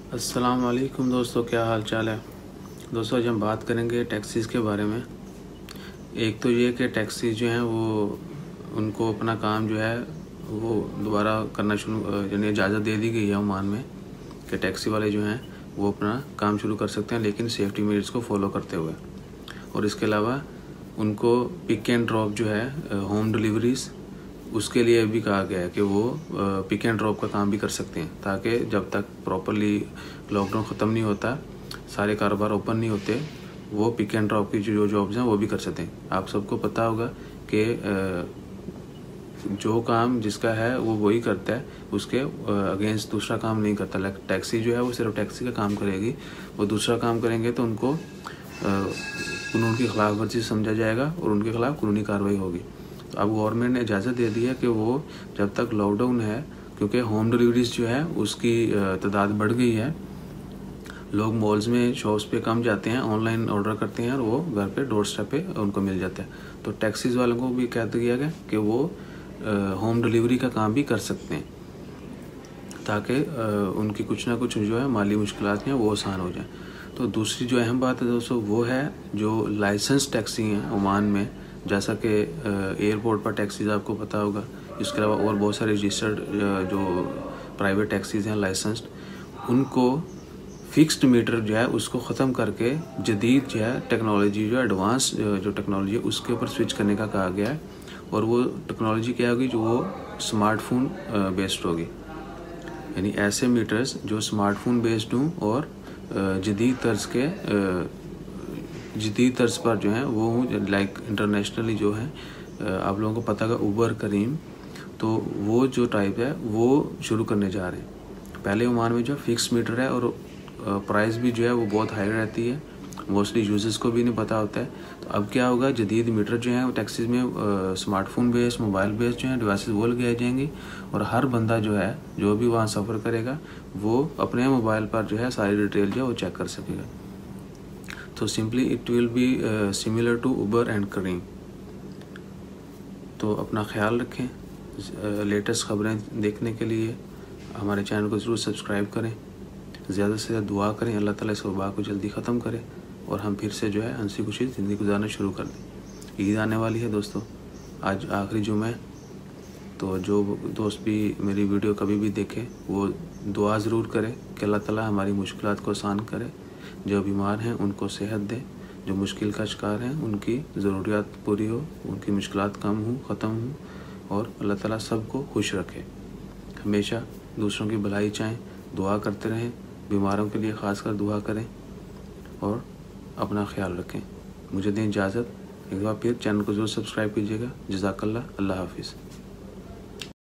अस्सलाम वालेकुम दोस्तों, क्या हाल चाल है। दोस्तों आज हम बात करेंगे टैक्सीज़ के बारे में। एक तो ये कि टैक्सी जो हैं वो उनको अपना काम जो है वो दोबारा करना शुरू यानी इजाज़त दे दी गई है ओमान में कि टैक्सी वाले जो हैं वो अपना काम शुरू कर सकते हैं, लेकिन सेफ्टी मेजर्स को फॉलो करते हुए। और इसके अलावा उनको पिक एंड ड्रॉप जो है होम डिलीवरीज़ उसके लिए भी कहा गया है कि वो पिक एंड ड्रॉप का काम भी कर सकते हैं, ताकि जब तक प्रॉपरली लॉकडाउन ख़त्म नहीं होता, सारे कारोबार ओपन नहीं होते, वो पिक एंड ड्रॉप की जो जॉब्स हैं वो भी कर सकते हैं। आप सबको पता होगा कि जो काम जिसका है वो वही करता है, उसके अगेंस्ट दूसरा काम नहीं करता। टैक्सी जो है वो सिर्फ टैक्सी का काम करेगी, वो दूसरा काम करेंगे तो उनको कानून की खिलाफ वर्जी समझा जाएगा और उनके खिलाफ कानूनी कार्रवाई होगी। तो अब गवर्नमेंट ने इजाज़त दे दी है कि वो जब तक लॉकडाउन है, क्योंकि होम डिलीवरीज जो है उसकी तादाद बढ़ गई है, लोग मॉल्स में शॉप्स पे कम जाते हैं, ऑनलाइन ऑर्डर करते हैं और वो घर पे डोर स्टेप पे उनको मिल जाता है। तो टैक्सीज वालों को भी कह दिया गया कि वो होम डिलीवरी का काम भी कर सकते हैं, ताकि उनकी कुछ ना कुछ जो है माली मुश्किलात हैं वो आसान हो जाए। तो दूसरी जो अहम बात है दोस्तों वो है जो लाइसेंस टैक्सी हैं ओमान में, जैसा कि एयरपोर्ट पर टैक्सीज आपको पता होगा, इसके अलावा और बहुत सारे रजिस्टर्ड जो प्राइवेट टैक्सीज हैं लाइसेंस्ड, उनको फिक्स्ड मीटर जो है उसको ख़त्म करके जदीद जो है टेक्नोलॉजी जो एडवांस जो टेक्नोलॉजी है उसके ऊपर स्विच करने का कहा गया है। और वो टेक्नोलॉजी क्या होगी, जो वो स्मार्टफोन बेस्ड होगी, यानी ऐसे मीटर्स जो स्मार्टफोन बेस्ड हों और जदीद तर्ज पर जो है वो लाइक इंटरनेशनली जो है आप लोगों को पता है उबर करीम, तो वो जो टाइप है वो शुरू करने जा रहे हैं। पहले ओमान में जो फिक्स मीटर है और प्राइस भी जो है वो बहुत हाई रहती है, मोस्टली यूजर्स को भी नहीं पता होता है। तो अब क्या होगा, जदीद मीटर जो है टैक्सीज में स्मार्टफोन बेस्ड मोबाइल बेस्ड जो है डिवाइसेस वो लगाए जाएंगे और हर बंदा जो है जो भी वहाँ सफ़र करेगा वो अपने मोबाइल पर जो है सारी डिटेल जो है वो चेक कर सकेगा। तो simply it will be similar to Uber and Careem. तो अपना ख्याल रखें, लेटेस्ट खबरें देखने के लिए हमारे चैनल को ज़रूर सब्सक्राइब करें, ज़्यादा से ज़्यादा दुआ करें, अल्लाह ताला इस वबा को जल्दी ख़त्म करे और हम फिर से जो है हंसी खुशी ज़िंदगी गुजारना शुरू कर दें। ईद आने वाली है दोस्तों, आज आखिरी जुम्मा है, तो जो दोस्त भी मेरी वीडियो कभी भी देखे वो दुआ ज़रूर करें कि अल्लाह ताला हमारी मुश्किलात को आसान करे, जो बीमार हैं उनको सेहत दे, जो मुश्किल का शिकार हैं उनकी ज़रूरियात पूरी हो, उनकी मुश्किलात कम हो, ख़त्म हो और अल्लाह ताला सबको खुश रखे। हमेशा दूसरों की भलाई चाहें, दुआ करते रहें, बीमारों के लिए ख़ासकर दुआ करें और अपना ख्याल रखें। मुझे दें इजाज़त, एक बार फिर चैनल को ज़रूर सब्सक्राइब कीजिएगा। जज़ाकल्लाह, अल्लाह हाफिज़।